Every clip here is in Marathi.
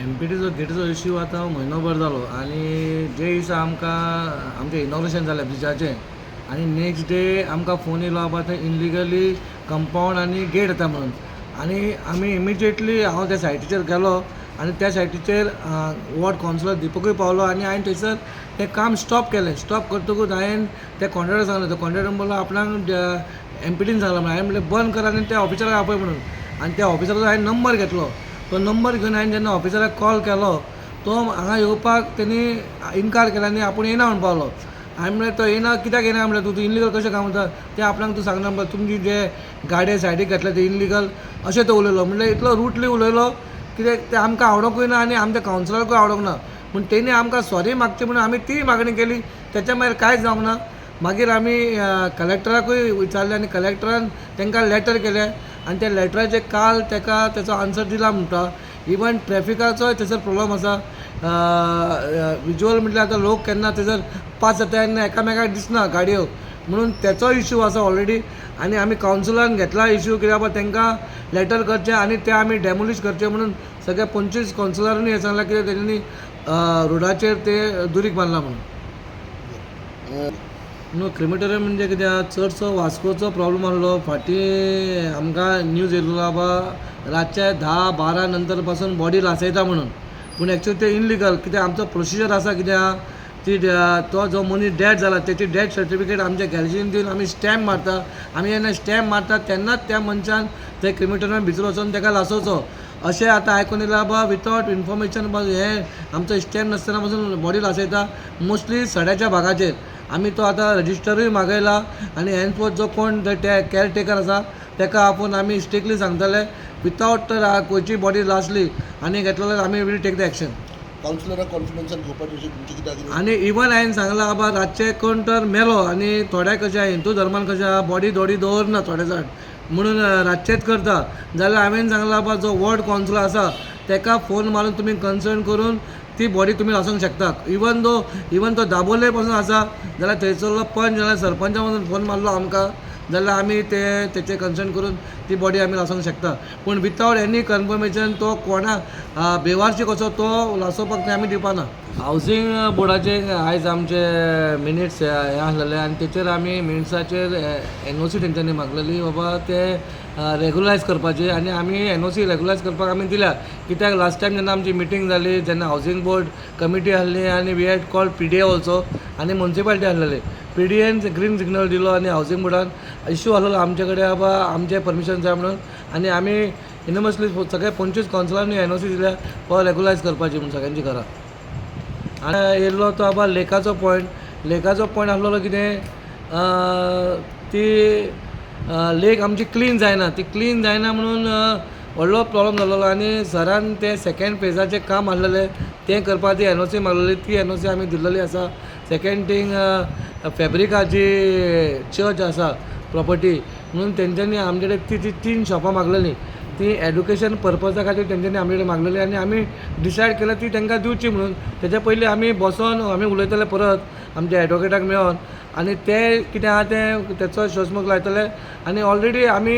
एमपीटीचो गेटीचो इश्यू आतां म्हयनोभर जालो आनी जे दिसा आमकां आमचें इनॉग्रेशन जालें ब्रिजाचें आनी नेक्स्ट डे आमकां फोन येयलो बाबा थंय इनलिगली कंपाऊंड आनी गेट येता म्हणून आनी आमी इमिजिएटली हांव त्या सायटीचेर गेलो आनी त्या सायटीचेर वॉर्ड कावन्सिलर दिपकूय पावलो आनी हांवें थंयसर तें काम स्टॉप केलें. स्टॉप करतकूच हांवें त्या कॉन्ट्रॅक्टर सांगलें, तो कॉन्ट्रॅक्टर म्हणलो आपणाक एमपीटीन सांगलां म्हणून हांवें म्हणलें बंद कर आनी त्या ऑफिसराक आपय म्हणून आनी त्या ऑफिसराचो हांवें नंबर घेतलो. तो नंबर घेवन हांवें जेन्ना ऑफिसराक कॉल केलो तो हांगा येवपाक तेणी इन्कार केला आनी आपूण येना म्हणून पावलो. हांवें म्हणलें तो येना कित्याक येना म्हणलें तूं इनलिगल कशें काम करता तें आपणाक तूं सांगना म्हणलें तुमची जे गाडये सायडीक घातले ते इनलिगल अशें तो उलयलो. म्हणल्यार इतलो रुटली उलयलो कित्याक तें आमकां आवडोंकूय ना आनी आमच्या कावन्सिलराकूय आवडोंक ना. पूण तेणी आमकां सॉरी मागचें म्हणून आमी ती मागणी केली, तेच्या मागीर कांयच जावंक ना. मागीर आमी कलेक्टराकूय विचारलें आनी कलेक्टरान तांकां लेटर केलें आनी त्या लेटराचेर काल ताका तेचो आन्सर दिला म्हणटा. इवन ट्रॅफिकाचोय थंयसर प्रॉब्लम आसा. विज्युअल म्हटल्यार आतां लोक केन्ना थंयसर पास जाता तेन्ना एकामेकाक दिसना गाडयो म्हणून तेचो इश्यू आसा ऑलरेडी आनी आमी कावन्सिलान घेतला इश्यू कित्याक बाबा तांकां लेटर करचें आनी ते आमी डॅमोलिश करचें म्हणून सगळ्या 25 कावन्सिलरांनी हें सांगलां कित्याक तेणी रोडाचेर ते दुरीग बांदला म्हणून. न्हू क्रिमेटोरियम म्हणजे कित्याक चडसो वास्कोचो प्रॉब्लम आसलो. फाटीं आमकां न्यूज येयल्लो बाबा रातचे 10-12 नंतर पासून बॉडी लासयता म्हणून. पूण एक्चुअली ते इनलिगल कित्याक आमचो प्रोसिजर आसा कित्याक ती तो जो मनीस डॅड जाला तेची डॅथ सर्टिफिकेट आमच्या गॅरेजीन दिवन आमी स्टॅम्प मारता. आमी जेन्ना स्टॅम्प मारता तेन्नाच त्या मनशान थंय क्रिमेटोरियम भितर वचून ताका लासोवचो अशें आतां आयकून येयला बाबा विथआउट इन्फॉर्मेशन हें आमचो स्टॅम्प नासतना पासून बॉडी लासयता मोस्टली सड्याच्या भागाचेर. आमी तो आतां रजिस्टरूय मागयला आनी हॅन्डफोर्थ जो कोण कॅरटेकर आसा ताका आपूण आमी स्ट्रिक्टली सांगतले विथआउट तर खंयची बॉडी लासली आनी घेतलो जाल्यार आमी वील टेक द एक्शन. कावन्सिलराक कॉन्फिडन्सान घेवपाची अशी तुमची कित्याक आनी इवन हांवें सांगलां बाबा रातचे कोण तर मेलो आनी थोड्या कशें हिंदू धर्मान कशें आहा बॉडी दवरना थोडे जाण म्हणून रातचेच करता जाल्यार हांवें सांगलां बाबा जो वॉर्ड कावन्सिलर आसा ताका फोन मारून तुमी कन्सर्न करून ती बॉडी तुमी लासूंक शकता. इवन तो दाबोले पासून आसा जाल्यार थंयसरलो पंच जाल्यार सरपंचा पासून फोन मारलो आमकां जाल्यार आमी तेचे कन्सर्न करून ती बॉडी आमी लासूंक शकता. पूण विथआउट एनी कन्फर्मेशन तो कोणाक बेवारशी कसो तो लासोवपाक आमी दिवपाना. हावसींग बोर्डाचे आयज आमचे मिनिट्स हे आसलेले आनी तेचेर आमी मिनिट्साचेर NOC तेंच्यांनी मागलेली बाबा ते रेगुलायज करपाचे आनी आमी NOC रेगुलायज करपाक आमी दिल्या. कित्याक लास्ट टायम जेन्ना आमची मिटींग जाली जेन्ना हावसींग बोर्ड कमिटी आसली आनी we had called PDA also आनी म्युन्सिपालिटी आसलेली. PDAन ग्रीन सिग्नल दिलो आनी हावसींग बोर्डान इश्यू आसलो आमचे कडेन बाबा आमचे परमिशन जाय म्हणून आनी आमी इनमसली सगळे 25 कावन्सिलरांनी NOC दिल्या फॉर रेगुलायज करपाची म्हणून सगळ्यांची घरां. आनी येयल्लो तो बाबा लेकाचो पॉयंट आसलो कितें ती लेक आमची क्लीन जायना म्हणून व्हडलो प्रॉब्लम जाल्लो आनी सरान ते सेकंड फेजाचें काम आसलेलें तें करपाक ती NOC मागलेली. ती NOC आमी दिल्लेली आसा. सेकंड थींग फॅब्रिका जी चर्च आसा प्रॉपर्टी म्हणून तेंच्यांनी आमचे कडेन ती 3 शॉपां मागलेली. ती एड्युकेशन पर्पजा खातीर तेंच्यांनी आमचे कडेन मागलेली आनी आमी डिसायड केलें ती तांकां दिवची म्हणून. तेच्या पयलीं आमी बसोन आमी उलयतले परत आमच्या एडवोकेटाक मेळोन आनी ते कितें आहा तें तेचो शोसमूक लायतले आनी ऑलरेडी आमी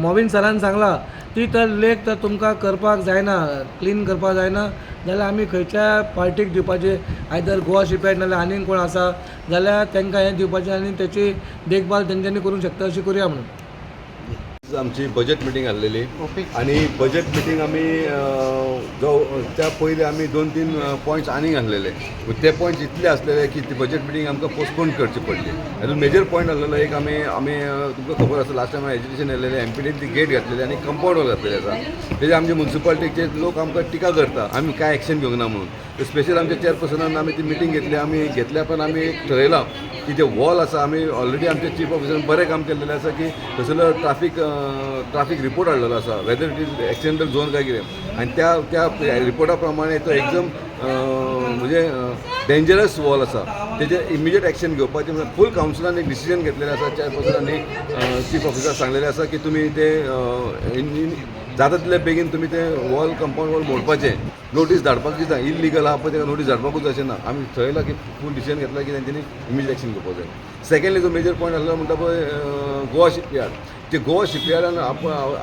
मोविन सरान सांगलां ती तर लेक तर तुमकां करपाक जायना क्लीन करपाक जायना जाल्यार आमी खंयच्या पार्टीक दिवपाचे आयदर गोवा शिपयार्ड नाल्यार आनीक कोण आसा जाल्यार तांकां हें दिवपाचें आनी तेची देखभाल तेंच्यांनी करूंक शकता अशी करुया म्हणून. आमची बजेट मिटींग आसलेली आनी बजेट मिटींग आमी त्या पयलीं आमी 2-3 पॉयंट्स आनीक आसलेले. ते पॉयंट्स इतले आसलेले की ती बजेट मिटींग आमकां पोस्टपोन करची पडली. हातूंत मेजर पॉयंट आसलेलो एक आमी तुमकां खबर आसा लास्ट टायम एज्युकेशन येयलेलें एमपीडीन ती गेट घातलेली आनी कंपाऊंड वॉल घातलेली आसा. तेजे आमचे म्युन्सिपालिटीचे लोक आमकां टिका करता आमी कांय एक्शन घेवंक ना म्हणून. स्पेशल आमच्या चेअरपर्सनान आमी ती मिटींग घेतली. आमी घेतल्या पण आमी ठरयलां की जे वॉल आसा आमी ऑलरेडी आमच्या चीफ ऑफिसरान बरें काम केल्लेलें आसा की थंयसरलो ट्राफीक रिपोर्ट हाडलेलो आसा whether it is accidental zone काय कितें आनी त्या रिपोर्टा प्रमाणे तो एकदम म्हणजे डेंजरस वॉल आसा. तेजेर इमिजिएट एक्शन घेवपाचें म्हणजे फूल कावन्सिलान एक डिसिजन घेतलेलें आसा. चेअरपर्सनांनी चीफ ऑफिसराक सांगलेलें आसा की तुमी तें जाता तितले बेगीन तुमी तें वॉल कंपाऊंड वॉल मोडपाचें. नोटीस धाडपाक दिता इल्लिगल आहा पळय ताका नोटीस धाडपाकूच अशें ना. आमी थंयला की फूल डिसिजन घेतला की तेंच्यांनी इमिजिएट एक्शन घेवपाक जाय. सेकंडली जो मेजर पॉयंट आसलो म्हणटा पळय गोवा शिपयार्ड जे गोवा शिपयार्डान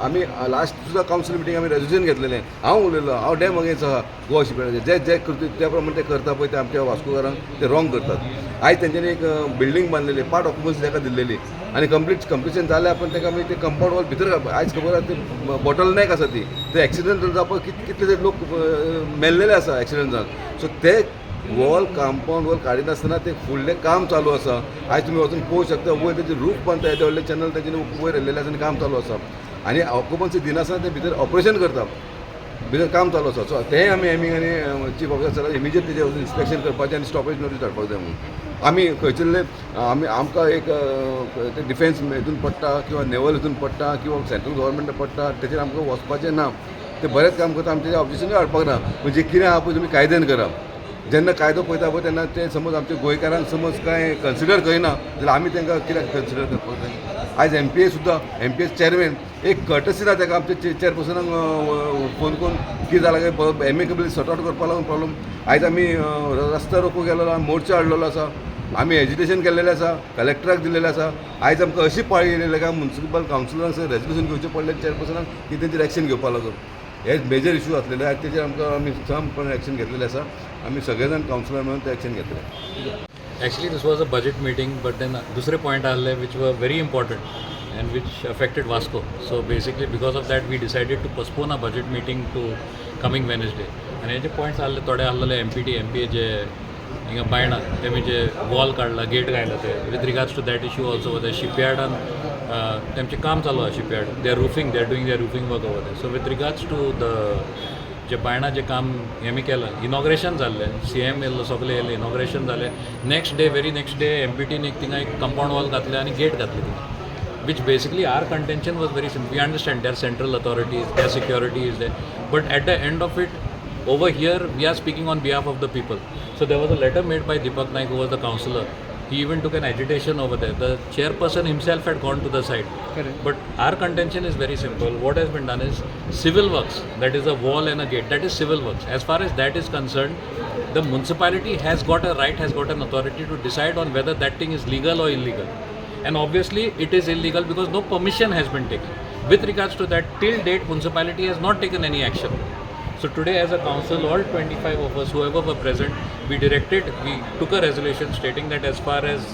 आमी लास्ट सुद्दां कावन्सील मिटींग आमी रेजोल्युशन घेतलेलें. हांव उलयलो, हांव डॅम अगेन्स्ट आहा गोवा शिपयार्डाचेर. जे करता त्या प्रमाणे ते करता पळय ते आमच्या वास्कोकारांक ते रॉंग करतात. आयज तेंच्यांनी एक बिल्डींग बांदलेली, पार्ट ऑक्युपन्सी ताका दिल्लेली आनी कंप्लीशन जाल्यार पण ताका आमी ते कंपाउंड वॉल भितर घालपाक. आयज खबर आसा ती बॉटल नॅक आसा ती, ते एक्सिडंट जावपाक कितले ते लोक मेल्लेले आसा एक्सिडंट जावन. सो ते वॉल कंपाउंड वॉल काडिनासतना ते फुडलें काम चालू आसा. आयज तुमी वचून पळोवंक शकता वयर तेजे रूफ बांदता, येदे व्हडले चॅनल तेंच्यांनी वयर येयल्लेले आसा आनी काम चालू आसा. आनी ऑक्युपन्सी दिनासतना ते भितर ऑपरेशन करता, भितर काम चालू आसा. सो तेंय आमी एमींग आनी चीफ ऑफिसर इमिजिएट तेजे वचून इन्स्पेक्शन करपाचें आनी स्टॉपेज नोटीस धाडपाक जाय म्हणून. आमी खंयचेले आमकां एक ते डिफेन्स हितून पडटा किंवा नेवल हितून पडटा किंवा सेंट्रल गव्हर्मेंट पडटा, तेचेर आमकां वचपाचें ना. ते बरेंच काम करता, आमी तेजेर ऑब्जेक्शनूय हाडपाक ना. म्हणजे कितें आहा पळय तुमी कायद्यान करा. जेन्ना कायदो पळयता पळय तेन्ना ते समज आमच्या गोंयकारांक समज कांय कन्सिडर करिना जाल्यार आमी तांकां कित्याक कन्सिडर करपाक जाय. आयज MPA सुद्दां MPA चेअरमॅन एक कर्टसी ना ताका आमच्या चेअरपर्सनाक फोन करून कितें जालां काय एमिकेबली सॉर्ट आउट करपा लागून प्रॉब्लम. आयज आमी रस्ता रोको गेलेलो आसा, मोर्चा हाडलेलो आसा, आमी एज्युटेशन केल्लेलें आसा, कलेक्टराक दिल्लेलें आसा. आयज आमकां अशी पाळी येयलेली काय म्युनिसिपल कावन्सिलरांक रेजोल्युशन घेवचें पडलें चेअरपर्सनाक की तेंचेर एक्शन घेवपा लागून. हे मेजर इशू आसलेले आयज तेजेर आमकां आमी संपूर्ण एक्शन घेतलेलें आसा. आमी सगळे जाण कावन्सिलर मेळून ते एक्शन घेतले. Actually, this was a budget meeting, but then dusre point आले which were very important and which affected Vasco. So basically, because of that, we decided to postpone our budget meeting to coming Wednesday. And हे जे points आले थोडे आसलेले MPA जे हिंगा बायणा तेमी जे वॉल काडला, गेट घायला ते with regards to that issue also the शिपयार्डान तेमचें काम चालू आहा shipyard. They are doing their roofing work over there. So with regards to the जे बायणा जे काम हेमी केलां, इनॉग्रेशन जाल्लें, CM येयल्लो, सगळे येयले, इनॉग्रेशन जालें. वेरी नेक्स्ट डे MPTन एक थिंगा एक कंपाउंड वॉल घातलें आनी गेट घातली थिंगा, which basically our contention was very simple. We understand there are central authorities, their security is there, but at the end of it, over here we are speaking on behalf of the people. So there was a letter made by Deepak Naik, who was the councillor. He even took an agitation over there. The chairperson himself had gone to the side. Correct. But our contention is very simple. What has been done is civil works, that is a wall and a gate, that is civil works. As far as that is concerned, the municipality has got a right, has got an authority to decide on whether that thing is legal or illegal. And obviously it is illegal because no permission has been taken. With regards to that, till date municipality has not taken any action. So today as a council, all 25 of us, whoever were present, we took a resolution stating that as far as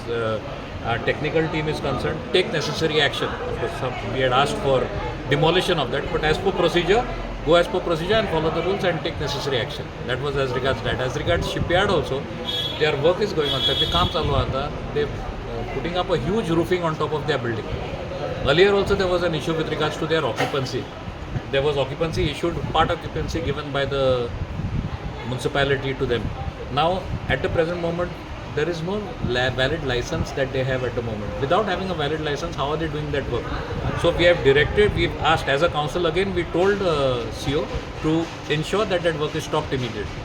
our technical team is concerned, take necessary action. Of course, we had asked for demolition of that, but as per procedure, go as per procedure and follow the rules and take necessary action. That was as regards that. As regards shipyard also, their work is going on. They काम चालू आता. They putting up a huge roofing on top of their building. Earlier also there was an issue with regards to their occupancy. There was occupancy issued, part occupancy given by the municipality to them. Now, at the present moment, there is no valid license that they have at the moment. Without having a valid license, how are they doing that work? So we've asked as a council again, we told CO to ensure that work is stopped immediately.